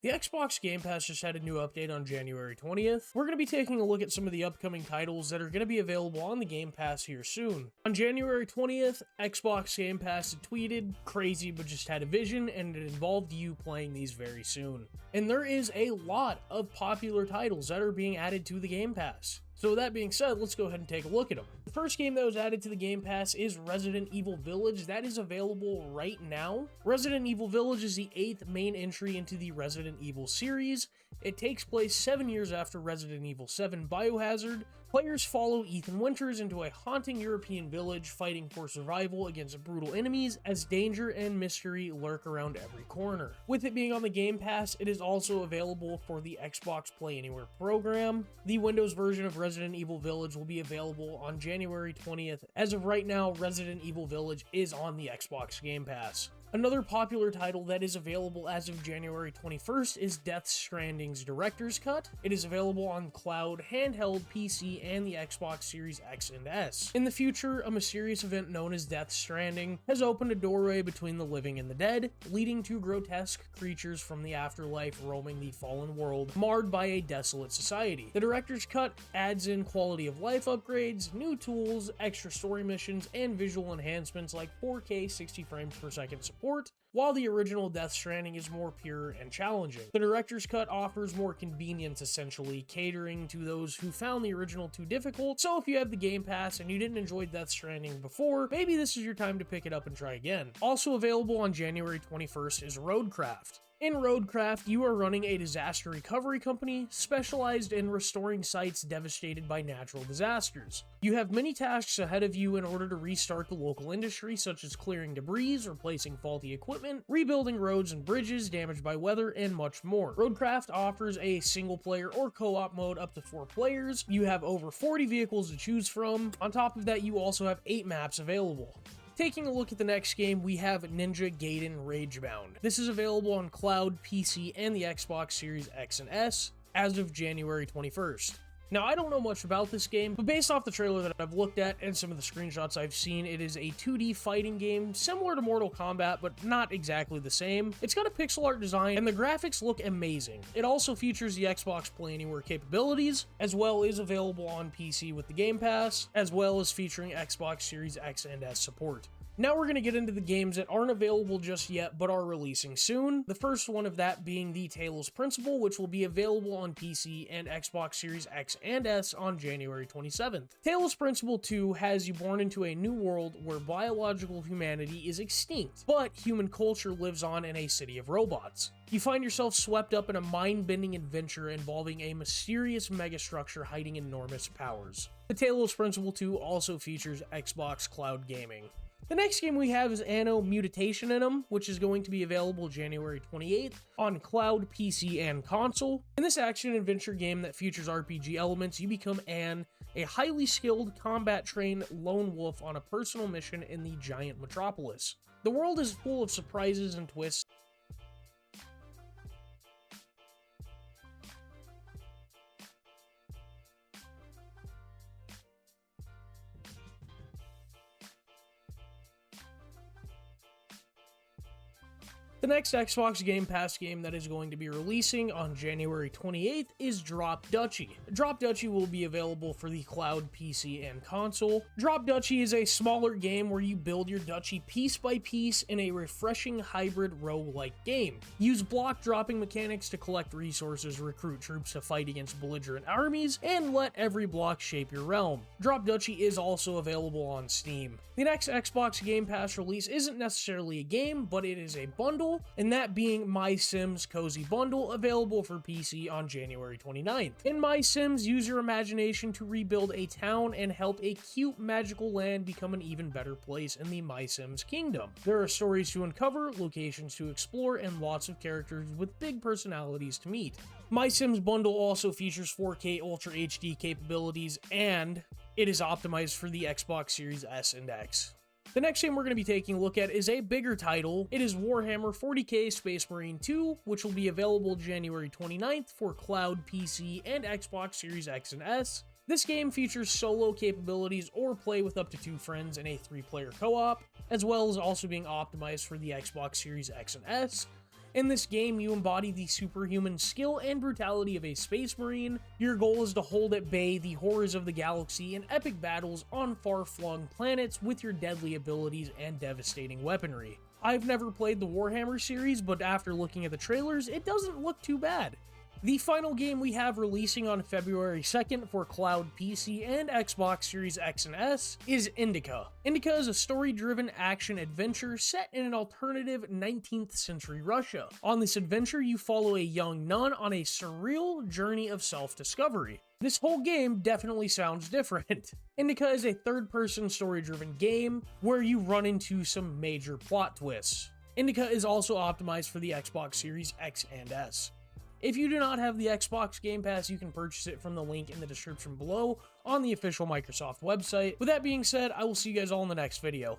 The Xbox Game Pass just had a new update on January 20th. We're going to be taking a look at some of the upcoming titles that are going to be available on the Game Pass here soon. On January 20th, Xbox Game Pass had tweeted, "Crazy but just had a vision, and it involved you playing these very soon." And there is a lot of popular titles that are being added to the Game Pass. So with that being said, let's go ahead and take a look at them. The first game that was added to the Game Pass is Resident Evil Village. That is available right now. Resident Evil Village is the 8th main entry into the Resident Evil series. It takes place 7 years after Resident Evil 7 Biohazard. Players follow Ethan Winters into a haunting European village, fighting for survival against brutal enemies as danger and mystery lurk around every corner. With it being on the Game Pass, it is also available for the Xbox Play Anywhere program. The Windows version of Resident Evil Village will be available on January 20th. As of right now, Resident Evil Village is on the Xbox Game Pass. Another popular title that is available as of January 21st is Death Stranding's Director's Cut. It is available on cloud, handheld, PC, and the Xbox Series X and S. In the future, a mysterious event known as Death Stranding has opened a doorway between the living and the dead, leading to grotesque creatures from the afterlife roaming the fallen world, marred by a desolate society. The Director's Cut adds in quality of life upgrades, new tools, extra story missions, and visual enhancements like 4K 60 frames per second support, while the original Death Stranding is more pure and challenging. The Director's Cut offers more convenience, essentially, catering to those who found the original too difficult, so if you have the Game Pass and you didn't enjoy Death Stranding before, maybe this is your time to pick it up and try again. Also available on January 21st is Roadcraft. In Roadcraft, you are running a disaster recovery company specialized in restoring sites devastated by natural disasters. You have many tasks ahead of you in order to restart the local industry, such as clearing debris, replacing faulty equipment, rebuilding roads and bridges damaged by weather, and much more. Roadcraft offers a single-player or co-op mode up to 4 players. You have over 40 vehicles to choose from. On top of that, you also have 8 maps available. Taking a look at the next game, we have Ninja Gaiden Ragebound. This is available on cloud, PC, and the Xbox Series X and S as of January 21st. Now, I don't know much about this game, but based off the trailer that I've looked at and some of the screenshots I've seen, it is a 2D fighting game similar to Mortal Kombat, but not exactly the same. It's got a pixel art design, and the graphics look amazing. It also features the Xbox Play Anywhere capabilities, as well as available on PC with the Game Pass, as well as featuring Xbox Series X and S support. Now we're going to get into the games that aren't available just yet, but are releasing soon. The first one of that being the Talos Principle, which will be available on PC and Xbox Series X and S on January 27th. Talos Principle 2 has you born into a new world where biological humanity is extinct, but human culture lives on in a city of robots. You find yourself swept up in a mind-bending adventure involving a mysterious megastructure hiding enormous powers. The Talos Principle 2 also features Xbox Cloud Gaming. The next game we have is Anno Mutationem, which is going to be available January 28th on cloud, PC, and console. In this action-adventure game that features RPG elements, you become Anne, a highly skilled, combat-trained lone wolf on a personal mission in the giant metropolis. The world is full of surprises and twists. The next Xbox Game Pass game that is going to be releasing on January 28th is Drop Duchy. Drop Duchy will be available for the cloud, PC, and console. Drop Duchy is a smaller game where you build your duchy piece by piece in a refreshing hybrid roguelike game. Use block dropping mechanics to collect resources, recruit troops to fight against belligerent armies, and let every block shape your realm. Drop Duchy is also available on Steam. The next Xbox Game Pass release isn't necessarily a game, but it is a bundle, and that being MySims Cozy Bundle, available for PC on January 29th. In MySims, use your imagination to rebuild a town and help a cute magical land become an even better place in the MySims kingdom. There are stories to uncover, locations to explore, and lots of characters with big personalities to meet. MySims Bundle also features 4K Ultra HD capabilities, and it is optimized for the Xbox Series S and X. The next game we're going to be taking a look at is a bigger title. It is Warhammer 40k Space Marine 2, which will be available January 29th for cloud, PC, and Xbox Series X and S. This game features solo capabilities or play with up to 2 friends in a 3-player co-op, as well as also being optimized for the Xbox Series X and S. In this game, you embody the superhuman skill and brutality of a space marine. Your goal is to hold at bay the horrors of the galaxy in epic battles on far-flung planets with your deadly abilities and devastating weaponry. I've never played the Warhammer series, but after looking at the trailers, it doesn't look too bad. The final game we have releasing on February 2nd for cloud PC and Xbox Series X and S is Indika. Indika is a story-driven action-adventure set in an alternative 19th century Russia. On this adventure, you follow a young nun on a surreal journey of self-discovery. This whole game definitely sounds different. Indika is a third-person story-driven game where you run into some major plot twists. Indika is also optimized for the Xbox Series X and S. If you do not have the Xbox Game Pass, you can purchase it from the link in the description below on the official Microsoft website. With that being said, I will see you guys all in the next video.